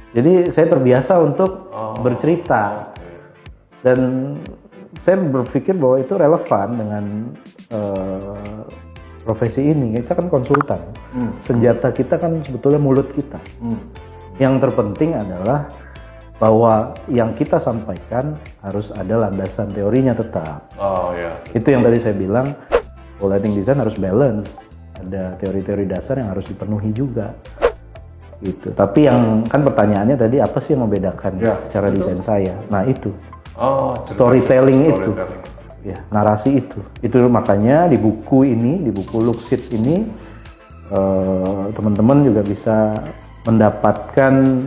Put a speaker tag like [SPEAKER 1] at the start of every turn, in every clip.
[SPEAKER 1] Jadi saya terbiasa untuk bercerita dan saya berpikir bahwa itu relevan dengan profesi ini. Kita kan konsultan, senjata kita kan sebetulnya mulut kita. Yang terpenting adalah bahwa yang kita sampaikan harus ada landasan teorinya tetap. Itu yang tadi saya bilang, lighting design harus balance, ada teori-teori dasar yang harus dipenuhi juga. Gitu. Tapi yang kan pertanyaannya tadi apa sih yang membedakan cara desain saya? Nah itu, storytelling itu, ya narasi itu makanya di buku ini, di buku Luxit ini teman-teman juga bisa mendapatkan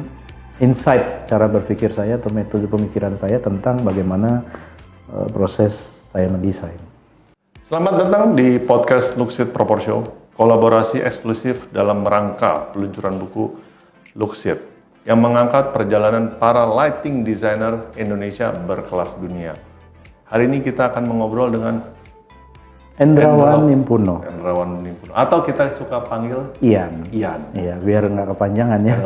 [SPEAKER 1] insight cara berpikir saya atau metode pemikiran saya tentang bagaimana proses saya mendesain.
[SPEAKER 2] Selamat datang di podcast Luxit Proportion, kolaborasi eksklusif dalam rangka peluncuran buku Luxit yang mengangkat perjalanan para lighting designer Indonesia berkelas dunia. Hari ini kita akan mengobrol dengan
[SPEAKER 1] Endrawan Nimpuno.
[SPEAKER 2] Atau kita suka panggil
[SPEAKER 1] Ian. Iya, biar nggak kepanjangan ya.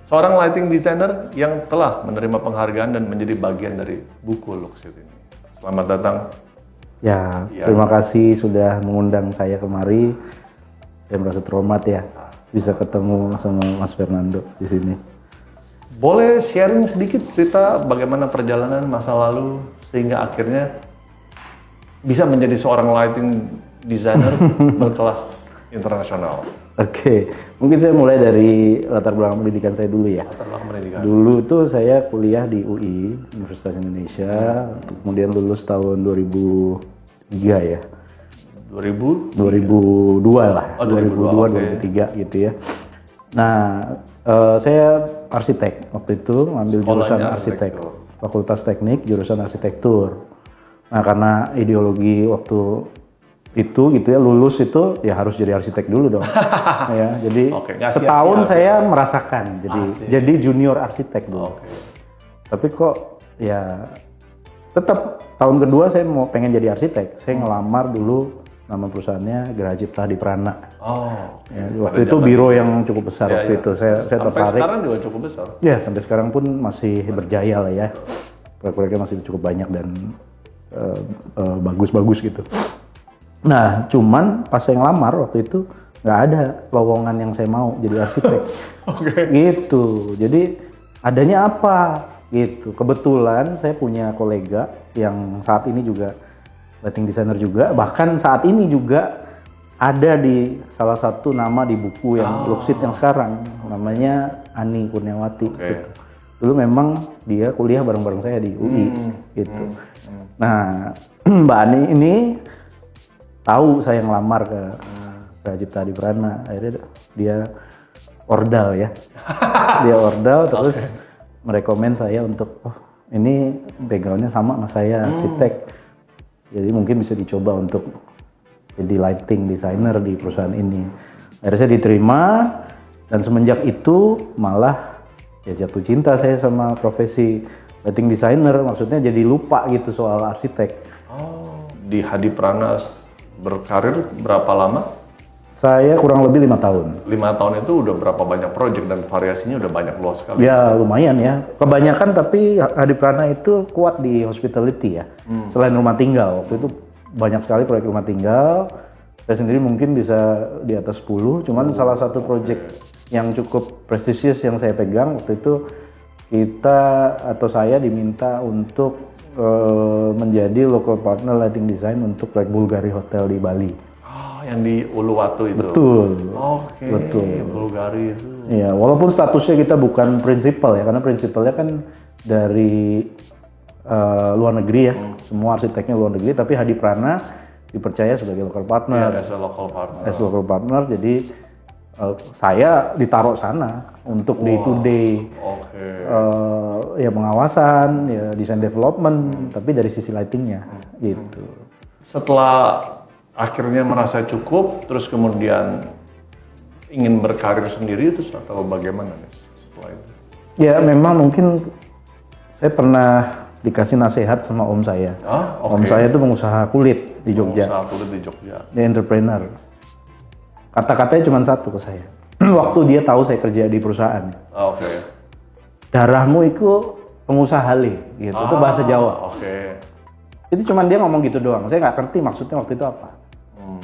[SPEAKER 2] Seorang lighting designer yang telah menerima penghargaan dan menjadi bagian dari buku Luxit ini. Selamat datang.
[SPEAKER 1] Ya, terima kasih sudah mengundang saya kemari. Saya merasa terhormat ya bisa ketemu sama Mas Fernando di sini.
[SPEAKER 2] Boleh sharing sedikit cerita bagaimana perjalanan masa lalu sehingga akhirnya bisa menjadi seorang lighting designer berkelas internasional.
[SPEAKER 1] Oke, mungkin saya mulai dari latar belakang pendidikan saya dulu ya. Dulu tuh saya kuliah di UI, Universitas Indonesia, kemudian lulus tahun 2003 ya. 2002 lah, 2002, 2003 gitu ya. Nah, saya arsitek waktu itu, ngambil jurusan arsitek, Fakultas Teknik, jurusan arsitektur. Nah, karena ideologi waktu itu gitu ya, lulus itu ya harus jadi arsitek dulu dong. Ya, jadi setahun saya merasakan jadi junior arsitek dulu. Tapi kok ya tetap tahun kedua saya mau pengen jadi arsitek. Saya ngelamar dulu, nama perusahaannya Geraha Cipta Hadi Prana. Ya, waktu itu biro yang cukup besar waktu itu. Saya tertarik.
[SPEAKER 2] Sampai sekarang juga cukup besar.
[SPEAKER 1] Ya, sampai sekarang pun masih berjaya lah ya. Proyek-proyeknya masih cukup banyak dan bagus-bagus gitu. Nah, cuman pas saya ngelamar waktu itu nggak ada lowongan yang saya mau jadi arsitek. Gitu. Jadi adanya apa? Gitu. Kebetulan saya punya kolega yang saat ini juga lighting designer juga, bahkan saat ini juga ada di salah satu nama di buku yang Luxit yang sekarang, namanya Ani Kurniawati. Gitu. Dulu memang dia kuliah bareng-bareng saya di UI gitu. Nah, Mbak Ani ini tahu saya ngelamar ke Geraha Cipta Hadi Prana, akhirnya dia ordal ya. Dia ordal terus merekomen saya untuk ini backgroundnya sama sama saya arsitek. Jadi mungkin bisa dicoba untuk jadi lighting designer di perusahaan ini. Akhirnya saya diterima dan semenjak itu malah ya jatuh cinta saya sama profesi lighting designer. Maksudnya jadi lupa gitu soal arsitek.
[SPEAKER 2] Di Hadi Prana berkarir berapa lama?
[SPEAKER 1] Saya kurang lebih 5 tahun.
[SPEAKER 2] 5 tahun itu udah berapa banyak proyek dan variasinya udah banyak luas sekali.
[SPEAKER 1] Ya lumayan ya. Kebanyakan tapi Hadi Prana itu kuat di hospitality ya. Selain rumah tinggal, waktu itu banyak sekali proyek rumah tinggal. Saya sendiri mungkin bisa di atas 10. Cuman salah satu proyek yang cukup prestisius yang saya pegang waktu itu saya diminta untuk menjadi local partner lighting design untuk proyek Bulgari Hotel di Bali.
[SPEAKER 2] Yang di Uluwatu itu.
[SPEAKER 1] Betul.
[SPEAKER 2] Betul. Bulgari itu.
[SPEAKER 1] Iya, walaupun statusnya kita bukan prinsipal ya, karena prinsipalnya kan dari luar negeri ya, semua arsiteknya luar negeri, tapi Hadi Prana dipercaya sebagai local partner.
[SPEAKER 2] As a local partner.
[SPEAKER 1] As local partner, jadi saya ditaruh sana untuk day to day, ya pengawasan, ya design development, tapi dari sisi lightingnya, gitu.
[SPEAKER 2] Setelah akhirnya merasa cukup, terus kemudian ingin berkarir sendiri terus atau bagaimana nih setelah itu?
[SPEAKER 1] Ya memang mungkin saya pernah dikasih nasihat sama om saya. Om saya itu pengusaha kulit di Jogja.
[SPEAKER 2] Pengusaha kulit di Jogja.
[SPEAKER 1] Dia entrepreneur. Kata-katanya cuma satu ke saya. Waktu dia tahu saya kerja di perusahaan. darahmu itu pengusaha le, gitu. Itu bahasa Jawa.
[SPEAKER 2] Oke.
[SPEAKER 1] Itu cuman dia ngomong gitu doang. Saya nggak ngerti maksudnya waktu itu apa.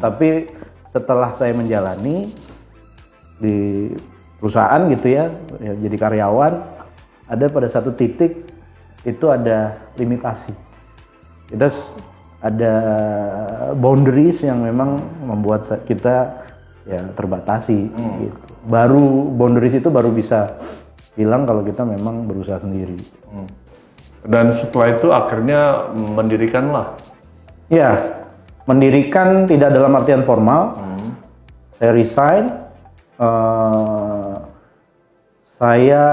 [SPEAKER 1] Tapi setelah saya menjalani di perusahaan gitu ya jadi karyawan, ada pada satu titik itu ada limitasi. Kita ada boundaries yang memang membuat kita ya terbatasi gitu. Boundaries itu baru bisa hilang kalau kita memang berusaha sendiri.
[SPEAKER 2] Dan setelah itu akhirnya mendirikanlah.
[SPEAKER 1] Ya, mendirikan tidak dalam artian formal. Saya resign. Saya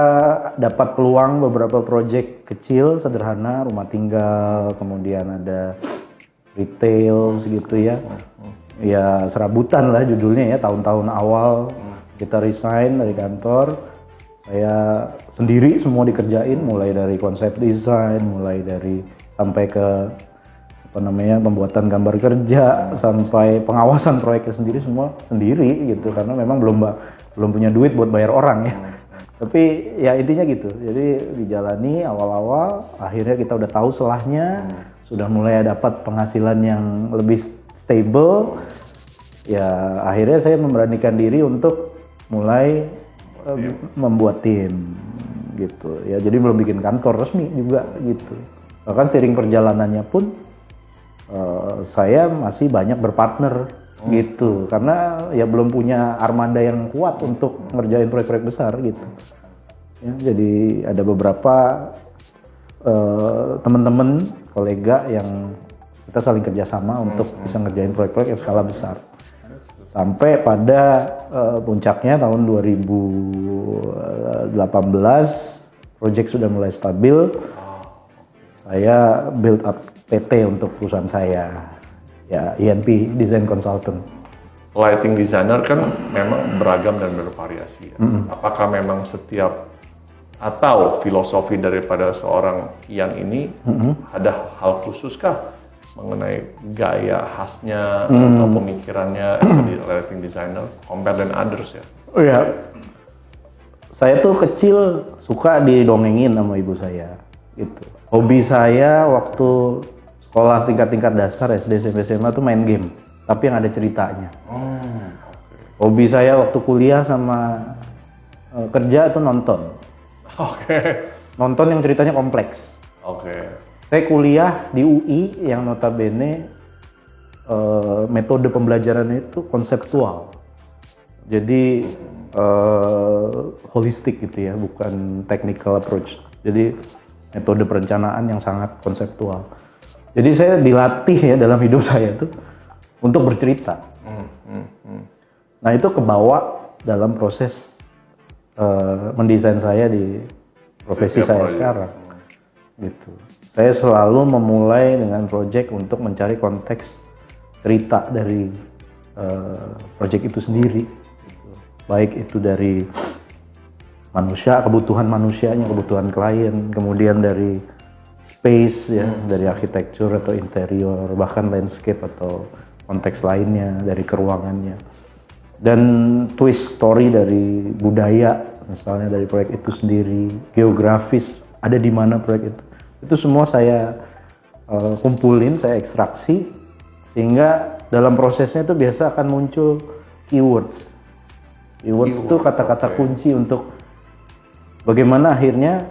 [SPEAKER 1] dapat peluang beberapa proyek kecil, sederhana, rumah tinggal, kemudian ada retail gitu ya. Ya serabutan lah judulnya ya, tahun-tahun awal kita resign dari kantor. Saya sendiri semua dikerjain, mulai dari konsep desain, mulai dari sampai ke pembuatan gambar kerja, sampai pengawasan proyeknya sendiri, semua sendiri gitu, karena memang belum punya duit buat bayar orang ya. Tapi ya intinya gitu, jadi dijalani awal-awal, akhirnya kita udah tahu selahnya, sudah mulai dapat penghasilan yang lebih stable. Ya akhirnya saya memberanikan diri untuk mulai membuat tim gitu ya, jadi belum bikin kantor resmi juga gitu. Bahkan seiring perjalanannya pun saya masih banyak berpartner gitu, karena ya belum punya armada yang kuat untuk ngerjain proyek-proyek besar gitu ya. Jadi ada beberapa teman-teman kolega yang kita saling kerjasama untuk bisa ngerjain proyek-proyek yang skala besar. Sampai pada puncaknya tahun 2018, proyek sudah mulai stabil. Saya build up PT untuk perusahaan saya, ya INP Design Consultant.
[SPEAKER 2] Lighting designer kan memang beragam dan bervariasi. Ya. Apakah memang setiap atau filosofi daripada seorang Ian ini ada hal khususkah mengenai gaya khasnya atau pemikirannya sebagai lighting designer compare than others ya?
[SPEAKER 1] Oh ya, saya tuh kecil suka didongengin sama ibu saya, gitu. Hobi saya waktu sekolah tingkat dasar SD, SMP, SMA tuh main game, tapi yang ada ceritanya. Hobi saya waktu kuliah sama kerja itu nonton. Nonton yang ceritanya kompleks. Saya kuliah di UI yang notabene metode pembelajaran itu konseptual, jadi holistik gitu ya, bukan technical approach. Jadi metode perencanaan yang sangat konseptual. Jadi saya dilatih ya dalam hidup saya itu untuk bercerita. Nah itu kebawa dalam proses mendesain saya di profesi saya sekarang, gitu. Saya selalu memulai dengan proyek untuk mencari konteks cerita dari proyek itu sendiri, gitu. Baik itu dari manusia, kebutuhan manusianya, kebutuhan klien, kemudian dari space ya, dari arsitektur atau interior, bahkan landscape atau konteks lainnya dari keruangannya, dan twist story dari budaya, misalnya dari proyek itu sendiri, geografis ada di mana proyek itu semua saya kumpulin, saya ekstraksi, sehingga dalam prosesnya itu biasa akan muncul keywords itu kata-kata kunci untuk bagaimana akhirnya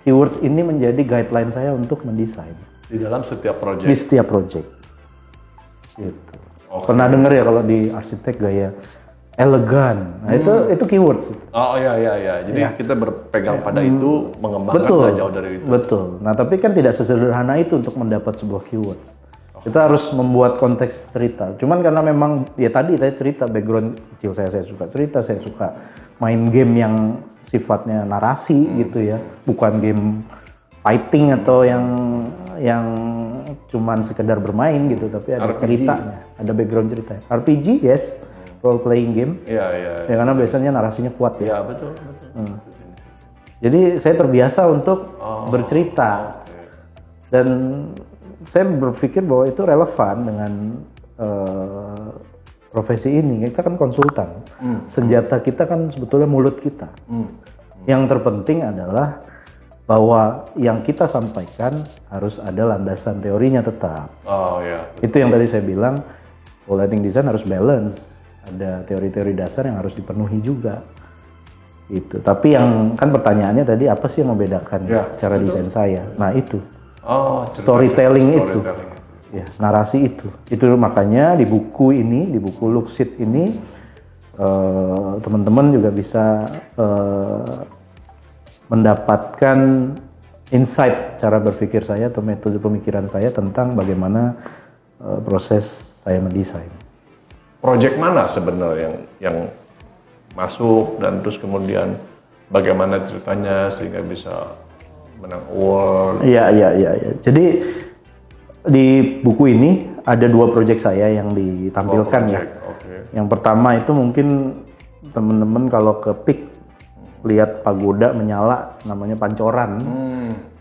[SPEAKER 1] keywords ini menjadi guideline saya untuk mendesain
[SPEAKER 2] di dalam setiap proyek.
[SPEAKER 1] Di setiap proyek. Gitu. Pernah dengar ya kalau di arsitek gaya elegan, nah itu keywords.
[SPEAKER 2] Oh iya. Jadi kita berpegang pada itu, mengembangkan nggak jauh dari itu.
[SPEAKER 1] Betul. Nah tapi kan tidak sesederhana itu untuk mendapat sebuah keyword. Kita harus membuat konteks cerita. Cuman karena memang ya tadi saya cerita background kecil saya suka cerita, saya suka main game yang sifatnya narasi gitu ya, bukan game fighting atau yang cuman sekedar bermain gitu, tapi ada RPG. Ceritanya, ada background ceritanya. RPG yes. Role playing game, ya karena biasanya narasinya kuat ya.
[SPEAKER 2] Betul.
[SPEAKER 1] Jadi saya terbiasa untuk bercerita, dan saya berpikir bahwa itu relevan dengan profesi ini. Kita kan konsultan, senjata kita kan sebetulnya mulut kita. Yang terpenting adalah bahwa yang kita sampaikan harus ada landasan teorinya tetap.
[SPEAKER 2] Oh ya.
[SPEAKER 1] Itu yang tadi saya bilang, lighting design harus balance, ada teori-teori dasar yang harus dipenuhi juga. Itu. Tapi yang kan pertanyaannya tadi apa sih yang membedakan cara desain saya? Nah itu, storytelling itu, ya narasi itu. Itu makanya di buku ini, di buku Luxit ini, teman-teman juga bisa mendapatkan insight cara berpikir saya atau metode pemikiran saya tentang bagaimana proses saya mendesain.
[SPEAKER 2] Project mana sebenarnya yang masuk dan terus kemudian bagaimana ceritanya sehingga bisa menang award?
[SPEAKER 1] Iya. Jadi di buku ini ada 2 proyek saya yang ditampilkan ya.
[SPEAKER 2] Okay.
[SPEAKER 1] Yang pertama itu mungkin teman-teman kalau ke PIK lihat pagoda menyala, namanya Pancoran.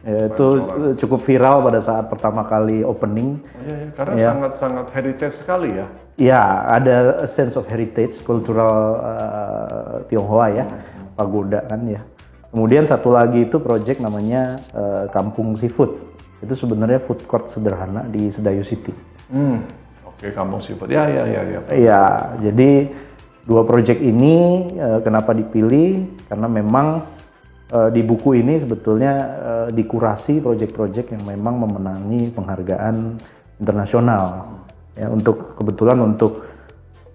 [SPEAKER 1] Itu cukup viral pada saat pertama kali opening.
[SPEAKER 2] Karena sangat-sangat heritage sekali ya.
[SPEAKER 1] Ya, ada a sense of heritage, kultural Tionghoa ya, pagoda kan ya. Kemudian satu lagi itu project namanya Kampung Seafood. Itu sebenarnya food court sederhana di Sedayu City.
[SPEAKER 2] Oke, Kampung Seafood. Ya.
[SPEAKER 1] Iya, jadi 2 project ini kenapa dipilih? Karena memang di buku ini sebetulnya dikurasi project-project yang memang memenangi penghargaan internasional. Ya, kebetulan untuk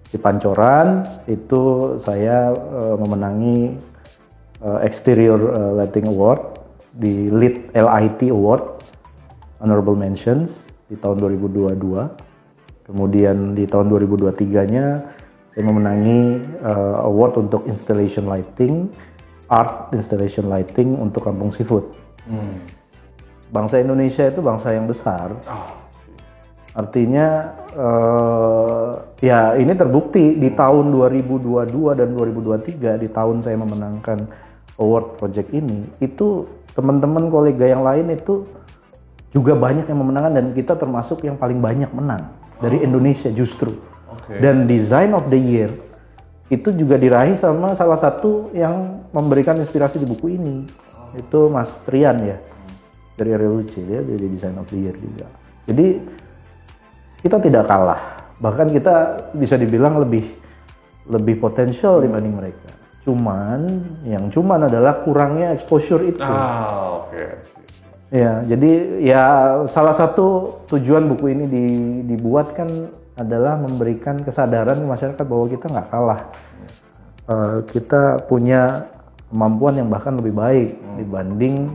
[SPEAKER 1] di Pancoran itu saya memenangi Exterior Lighting Award di LIT Award Honorable Mentions di tahun 2022. Kemudian di tahun 2023-nya saya memenangi award untuk Installation Lighting, Art Installation Lighting untuk Kampung Seafood. Bangsa Indonesia itu bangsa yang besar. Artinya ya ini terbukti di tahun 2022 dan 2023, di tahun saya memenangkan award project ini, itu teman-teman kolega yang lain itu juga banyak yang memenangkan dan kita termasuk yang paling banyak menang dari Indonesia justru. Dan Design of the Year itu juga diraih sama salah satu yang memberikan inspirasi di buku ini. Itu Mas Rian ya, dari RLUC, dia jadi Design of the Year juga. Jadi kita tidak kalah, bahkan kita bisa dibilang lebih potensial dibanding mereka. Cuman adalah kurangnya exposure itu. Ya, jadi ya salah satu tujuan buku ini dibuat kan adalah memberikan kesadaran ke masyarakat bahwa kita nggak kalah. Kita punya kemampuan yang bahkan lebih baik dibanding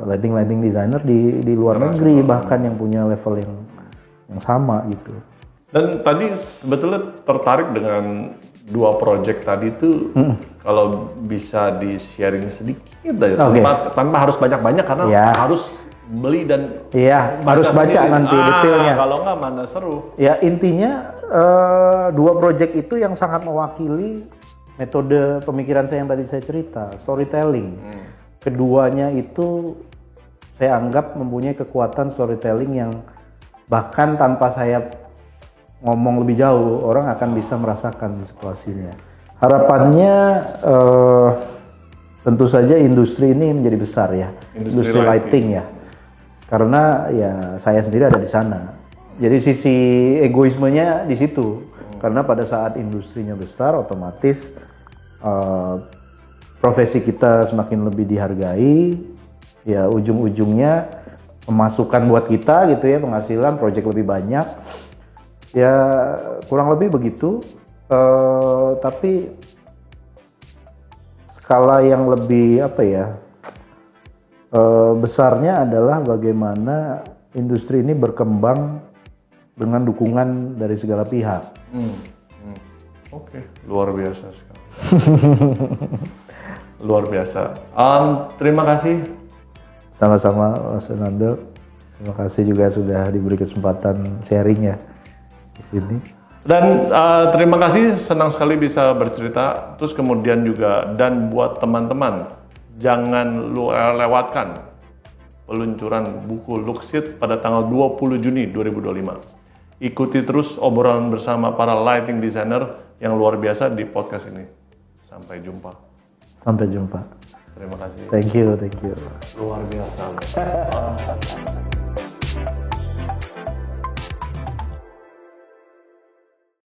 [SPEAKER 1] lighting designer di luar negeri, bahkan yang punya level yang sama gitu.
[SPEAKER 2] Dan tadi sebetulnya tertarik dengan 2 project tadi itu, kalau bisa di-sharing sedikit tanpa harus banyak-banyak karena harus beli dan
[SPEAKER 1] harus baca sendiri. Nanti detailnya.
[SPEAKER 2] Kalau nggak mana seru.
[SPEAKER 1] Ya intinya 2 project itu yang sangat mewakili metode pemikiran saya yang tadi saya cerita, storytelling. Keduanya itu saya anggap mempunyai kekuatan storytelling yang bahkan tanpa saya ngomong lebih jauh, orang akan bisa merasakan situasinya. Harapannya tentu saja industri ini menjadi besar ya, industri lighting ya. Karena ya saya sendiri ada di sana. Jadi sisi egoismenya di situ. Karena pada saat industrinya besar, otomatis profesi kita semakin lebih dihargai. Ya ujung-ujungnya pemasukan buat kita gitu ya, penghasilan, proyek lebih banyak. Ya kurang lebih begitu. Tapi skala yang lebih besarnya adalah bagaimana industri ini berkembang dengan dukungan dari segala pihak.
[SPEAKER 2] Oke, luar biasa sekali. Luar biasa. Terima kasih.
[SPEAKER 1] Sama-sama Mas Fernando. Terima kasih juga sudah diberi kesempatan sharing ya di sini.
[SPEAKER 2] Dan terima kasih, senang sekali bisa bercerita. Terus kemudian juga, dan buat teman-teman, jangan lewatkan peluncuran buku Luxit pada tanggal 20 Juni 2025. Ikuti terus obrolan bersama para lighting designer yang luar biasa di podcast ini. Sampai jumpa.
[SPEAKER 1] Sampai jumpa.
[SPEAKER 2] Terima kasih.
[SPEAKER 1] Thank you.
[SPEAKER 2] Luar biasa.